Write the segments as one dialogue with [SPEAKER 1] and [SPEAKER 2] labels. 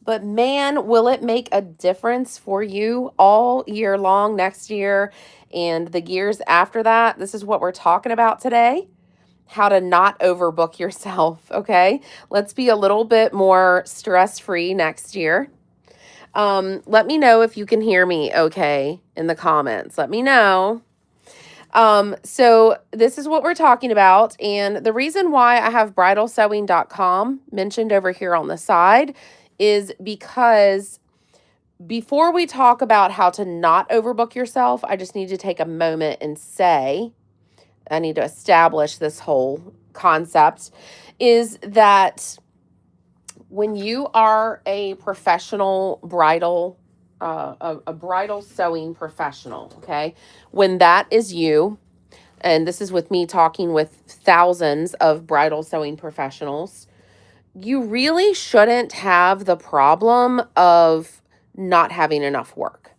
[SPEAKER 1] but man, will it make a difference for you all year long next year and the years after that. This is what we're talking about today. How to not overbook yourself, okay? Let's be a little bit more stress-free next year. Let me know if you can hear me okay in the comments. Let me know. So this is what we're talking about. And the reason why I have bridalsewing.com mentioned over here on the side is because before we talk about how to not overbook yourself, I just need to take a moment and say, I need to establish this whole concept is that when you are a professional bridal, a bridal sewing professional, okay, when that is you, and this is with me talking with thousands of bridal sewing professionals, you really shouldn't have the problem of not having enough work.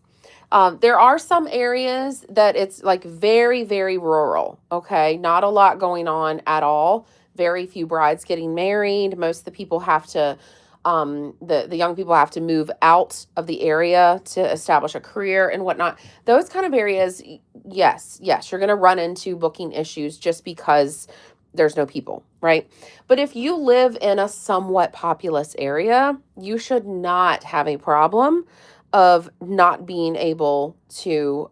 [SPEAKER 1] There are some areas that it's like very, very rural, okay? Not a lot going on at all. Very few brides getting married. Most of the people have to, the young people have to move out of the area to establish a career and whatnot. Those kind of areas, yes, you're going to run into booking issues just because there's no people, right? But if you live in a somewhat populous area, you should not have a problem of not being able to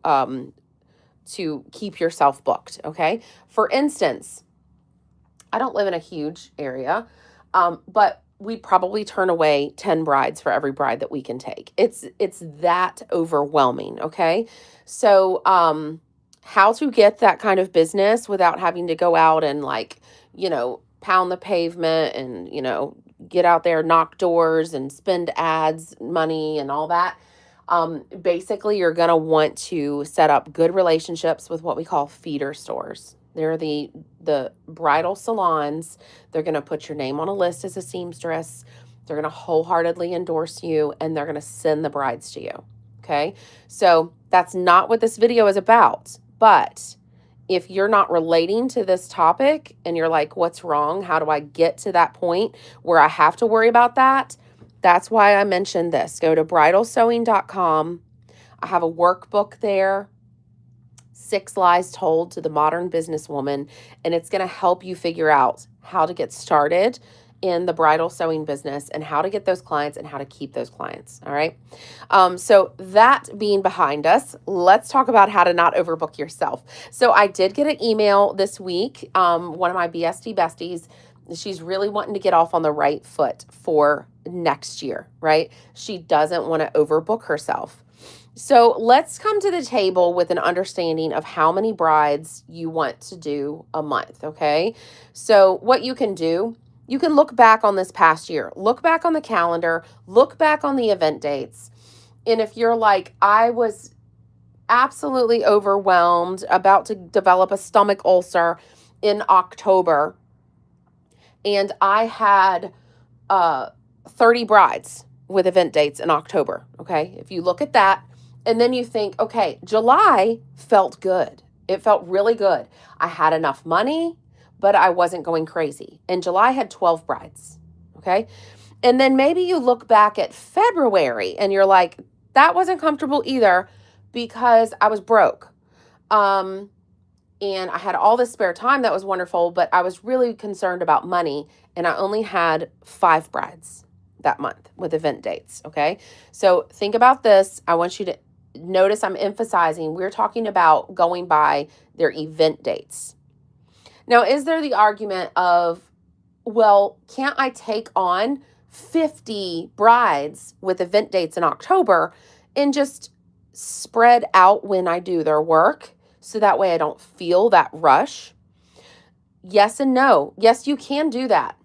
[SPEAKER 1] keep yourself booked, okay? For instance, I don't live in a huge area, but we probably turn away 10 brides for every bride that we can take. It's that overwhelming, okay? So, how to get that kind of business without having to go out and like, pound the pavement and, get out there, knock doors and spend ads money and all that. Basically, you're going to want to set up good relationships with what we call feeder stores. They're the bridal salons. They're going to put your name on a list as a seamstress. They're going to wholeheartedly endorse you, and they're going to send the brides to you. Okay? So that's not what this video is about. But if you're not relating to this topic and you're like, what's wrong? How do I get to that point where I have to worry about that? That's why I mentioned this. Go to bridalsewing.com. I have a workbook there, 6 Lies Told to the Modern Businesswoman, and it's going to help you figure out how to get started in the bridal sewing business and how to get those clients and how to keep those clients. All right. So that being behind us, let's talk about how to not overbook yourself. So I did get an email this week. One of my BSD besties, she's really wanting to get off on the right foot for next year, right? She doesn't want to overbook herself. So let's come to the table with an understanding of how many brides you want to do a month, okay? So what you can do, you can look back on this past year, look back on the calendar, look back on the event dates. And if you're like, I was absolutely overwhelmed, about to develop a stomach ulcer in October, and I had 30 brides with event dates in October, okay? If you look at that, and then you think, okay, July felt good. It felt really good. I had enough money, but I wasn't going crazy. And July had 12 brides, okay? And then maybe you look back at February and you're like, that wasn't comfortable either because I was broke. And I had all this spare time that was wonderful, but I was really concerned about money, and I only had 5 brides that month with event dates, okay? So think about this. I want you to notice I'm emphasizing we're talking about going by their event dates. Now, is there the argument of, well, can't I take on 50 brides with event dates in October and just spread out when I do their work so that way I don't feel that rush? Yes and no. Yes, you can do that.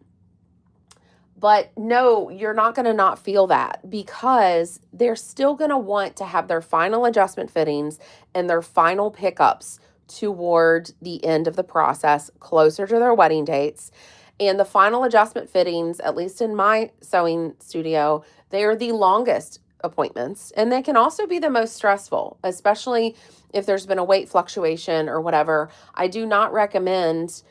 [SPEAKER 1] But no, you're not going to not feel that because they're still going to want to have their final adjustment fittings and their final pickups toward the end of the process, closer to their wedding dates. And the final adjustment fittings, at least in my sewing studio, they are the longest appointments, and they can also be the most stressful, especially if there's been a weight fluctuation or whatever. I do not recommend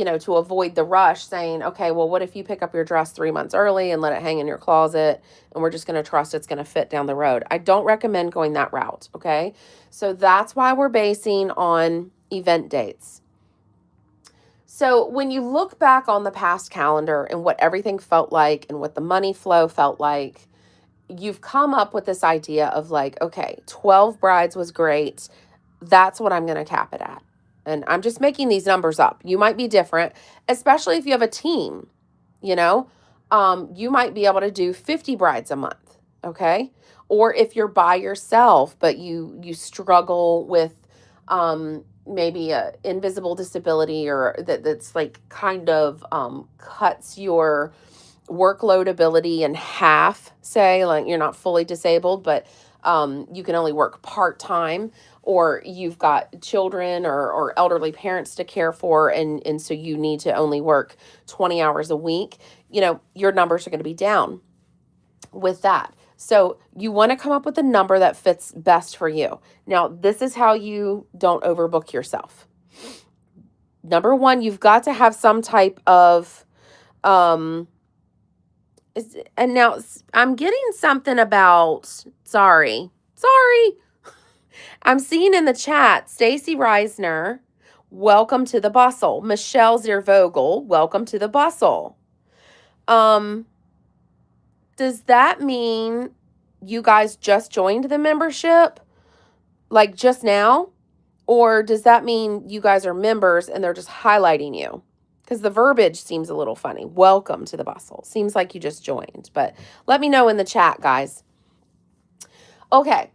[SPEAKER 1] to avoid the rush, saying, okay, well, what if you pick up your dress 3 months early and let it hang in your closet and we're just going to trust it's going to fit down the road? I don't recommend going that route. Okay. So that's why we're basing on event dates. So when you look back on the past calendar and what everything felt like and what the money flow felt like, you've come up with this idea of like, okay, 12 brides was great. That's what I'm going to cap it at. And I'm just making these numbers up. You might be different, especially if you have a team, you know, you might be able to do 50 brides a month. Okay. Or if you're by yourself, but you struggle with, maybe a invisible disability or that's like kind of, cuts your workload ability in half, say, like you're not fully disabled, but you can only work part-time, or you've got children or elderly parents to care for, and so you need to only work 20 hours a week, your numbers are going to be down with that. So you want to come up with a number that fits best for you. Now, this is how you don't overbook yourself. Number one, you've got to have some type of, and now I'm getting something about, sorry. I'm seeing in the chat, Stacy Reisner, welcome to the bustle. Michelle Ziervogel, welcome to the bustle. Does that mean you guys just joined the membership, like just now? Or does that mean you guys are members and they're just highlighting you? Because the verbiage seems a little funny. Welcome to the bustle. Seems like you just joined, but let me know in the chat, guys. Okay,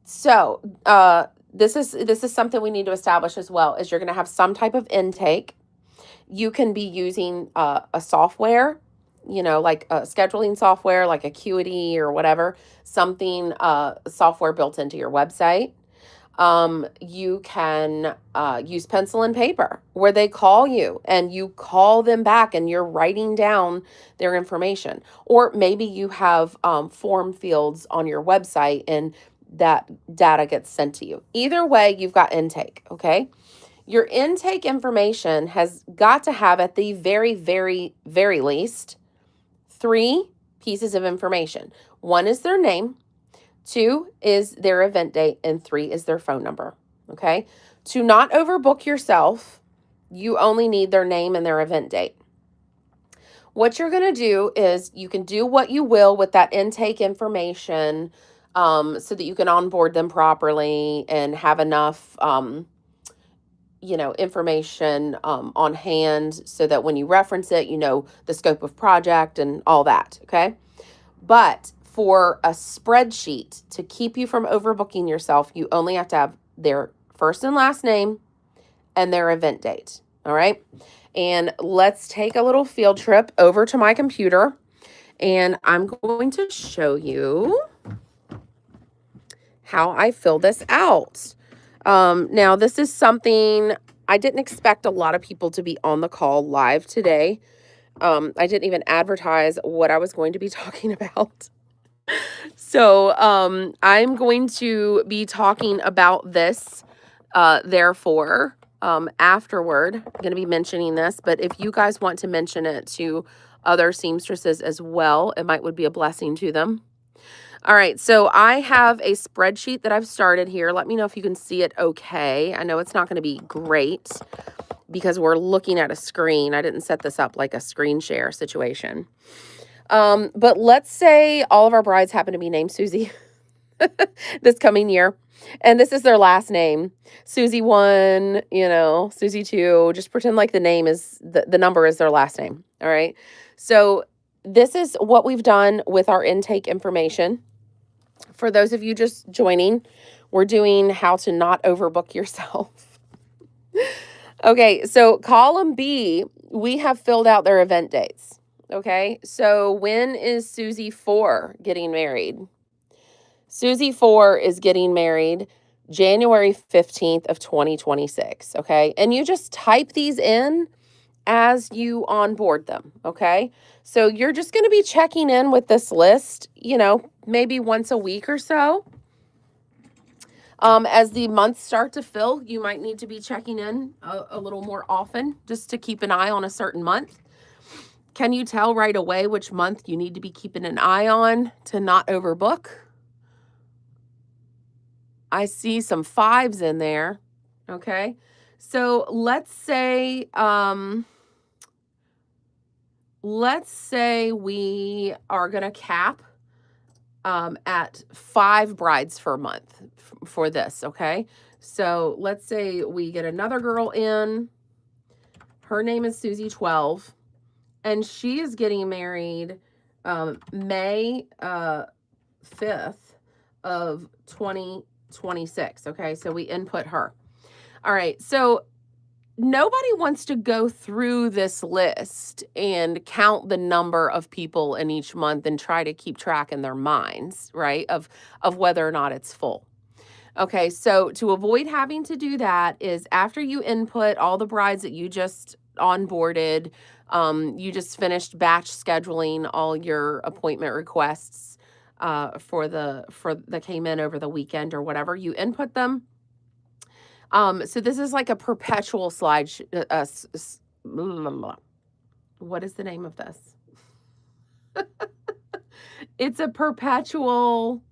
[SPEAKER 1] so this is something we need to establish as well, is you're going to have some type of intake. You can be using a software, like a scheduling software, like Acuity or whatever, something, software built into your website. You can use pencil and paper where they call you and you call them back and you're writing down their information. Or maybe you have form fields on your website and that data gets sent to you. Either way, you've got intake, okay? Your intake information has got to have, at the very, very, very least, 3 pieces of information. 1 is their name, 2 is their event date, and 3 is their phone number, okay? To not overbook yourself, you only need their name and their event date. What you're going to do is you can do what you will with that intake information, so that you can onboard them properly and have enough, information on hand so that when you reference it, the scope of project and all that, okay? But for a spreadsheet to keep you from overbooking yourself, you only have to have their first and last name and their event date, all right? And let's take a little field trip over to my computer, and I'm going to show you how I fill this out. Now, this is something I didn't expect a lot of people to be on the call live today. I didn't even advertise what I was going to be talking about. So I'm going to be talking about this, therefore, afterward. I'm going to be mentioning this, but if you guys want to mention it to other seamstresses as well, would be a blessing to them. All right, so I have a spreadsheet that I've started here. Let me know if you can see it okay. I know it's not going to be great because we're looking at a screen. I didn't set this up like a screen share situation. But let's say all of our brides happen to be named Susie this coming year, and this is their last name. Susie 1, Susie 2, just pretend like the name is, the number is their last name, all right? So this is what we've done with our intake information. For those of you just joining, we're doing how to not overbook yourself. Okay, so column B, we have filled out their event dates. Okay, so when is Susie 4 getting married? Susie 4 is getting married January 15th of 2026, okay? And you just type these in as you onboard them, okay? So you're just going to be checking in with this list, maybe once a week or so. As the months start to fill, you might need to be checking in a little more often just to keep an eye on a certain month. Can you tell right away which month you need to be keeping an eye on to not overbook? I see some 5s in there. Okay. So let's say we are going to cap at 5 brides for a month for this. Okay. So let's say we get another girl in. Her name is Susie 12, and she is getting married May 5th of 2026. Okay. So we input her. All right. So nobody wants to go through this list and count the number of people in each month and try to keep track in their minds, right? Of whether or not it's full. Okay, so to avoid having to do that is after you input all the brides that you just onboarded, you just finished batch scheduling all your appointment requests for that came in over the weekend or whatever, you input them. So this is like a perpetual slide. What is the name of this? It's a perpetual,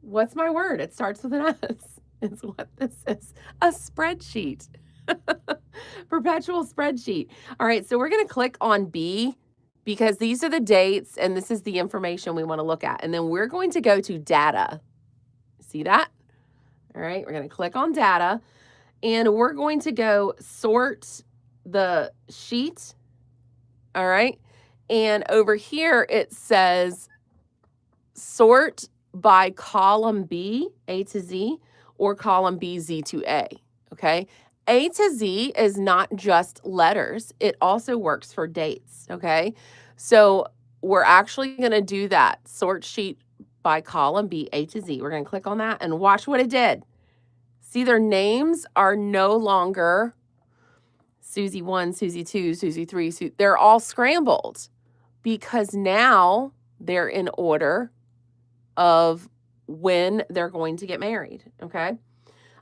[SPEAKER 1] what's my word? It starts with an S. It's what this is, a spreadsheet. Perpetual spreadsheet. All right, so we're going to click on B because these are the dates and this is the information we want to look at. And then we're going to go to data. See that? All right, we're going to click on data. And we're going to go sort the sheet. All right. And over here, it says sort by column B, A to Z, or column B, Z to A. Okay. A to Z is not just letters. It also works for dates. Okay. So we're actually going to do that sort sheet by column B, A to Z. We're going to click on that and watch what it did. See, their names are no longer Susie 1, Susie 2, Susie 3. They're all scrambled because now they're in order of when they're going to get married, okay?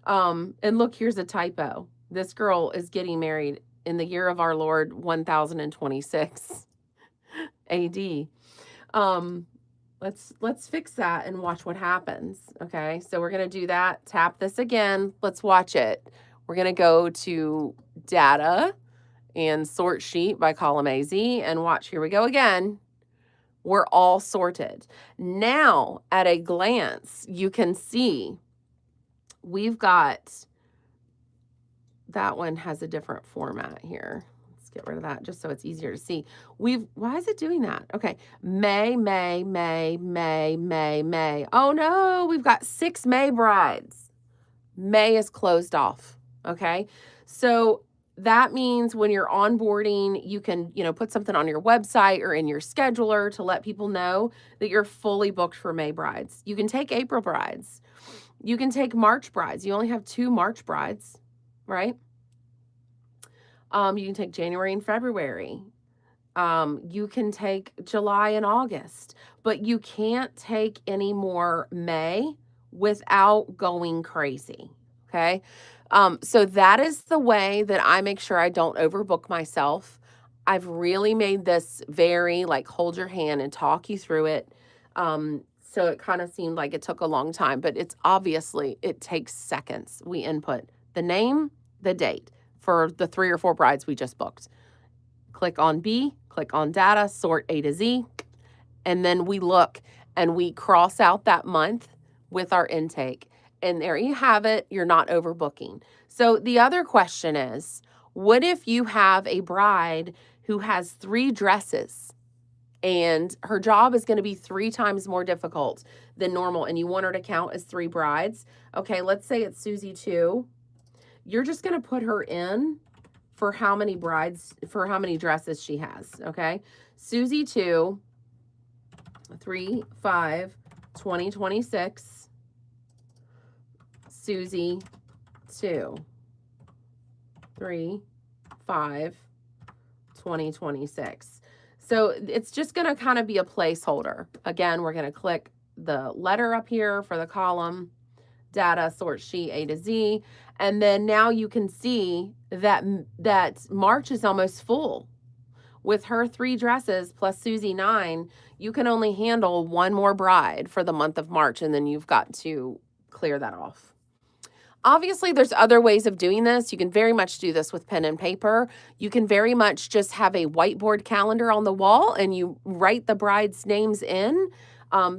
[SPEAKER 1] And look, here's a typo. This girl is getting married in the year of our Lord 1026 AD. Let's fix that and watch what happens. Okay, so we're going to do that. Tap this again. Let's watch it. We're going to go to data and sort sheet by column AZ and watch. Here we go again. We're all sorted. Now, at a glance, you can see we've got, that one has a different format here. Get rid of that just so it's easier to see. Why is it doing that? Okay. May. Oh no, we've got 6 May brides. May is closed off. Okay. So that means when you're onboarding, you can, put something on your website or in your scheduler to let people know that you're fully booked for May brides. You can take April brides. You can take March brides. You only have 2 March brides, right? You can take January and February. You can take July and August, but you can't take any more May without going crazy. Okay. So that is the way that I make sure I don't overbook myself. I've really made this very hold your hand and talk you through it. So it kind of seemed like it took a long time, but it takes seconds. We input the name, the date for the 3 or 4 brides we just booked. Click on B, click on data, sort A to Z, and then we look and we cross out that month with our intake. And there you have it. You're not overbooking. So the other question is, what if you have a bride who has 3 dresses and her job is going to be 3 times more difficult than normal and you want her to count as 3 brides? Okay, let's say it's Susie 2. You're just going to put her in for how many dresses she has, okay? Susie 2, 3, 5, 2026. Susie 2, 3, 5, 2026. So it's just going to kind of be a placeholder. Again, we're going to click the letter up here for the column, data sort sheet A to Z. And then now you can see that March is almost full. With her 3 dresses plus Susie 9, you can only handle 1 more bride for the month of March, and then you've got to clear that off. Obviously, there's other ways of doing this. You can very much do this with pen and paper. You can very much just have a whiteboard calendar on the wall and you write the bride's names in,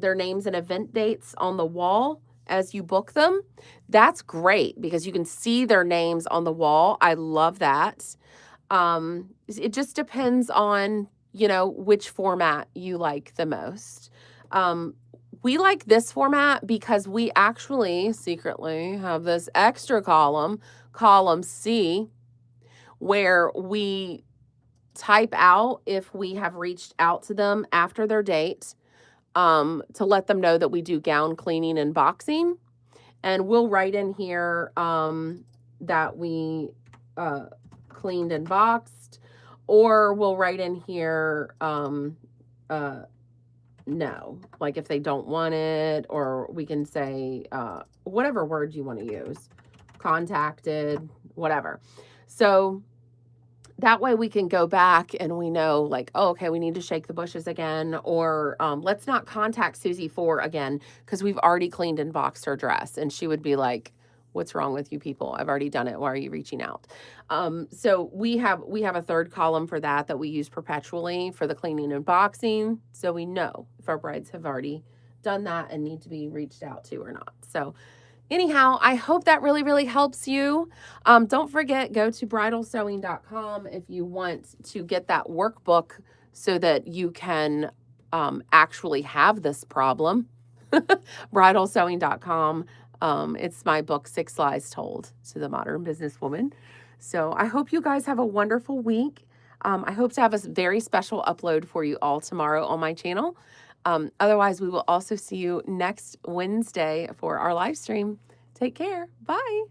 [SPEAKER 1] their names and event dates on the wall as you book them. That's great because you can see their names on the wall. I love that. It just depends on, which format you like the most. We like this format because we actually secretly have this extra column C, where we type out if we have reached out to them after their date, to let them know that we do gown cleaning and boxing. And we'll write in here that we cleaned and boxed, or we'll write in here no, like if they don't want it, or we can say whatever word you want to use, contacted, whatever. So that way we can go back and we know like, oh, okay, we need to shake the bushes again, or let's not contact Susie 4 again because we've already cleaned and boxed her dress. And she would be like, what's wrong with you people? I've already done it. Why are you reaching out? So we have a third column for that we use perpetually for the cleaning and boxing. So we know if our brides have already done that and need to be reached out to or not. So anyhow, I hope that really, really helps you. Don't forget, go to bridalsewing.com if you want to get that workbook so that you can actually have this problem. bridalsewing.com. It's my book, 6 Lies Told to the Modern Businesswoman. So I hope you guys have a wonderful week. I hope to have a very special upload for you all tomorrow on my channel. Otherwise, we will also see you next Wednesday for our live stream. Take care. Bye.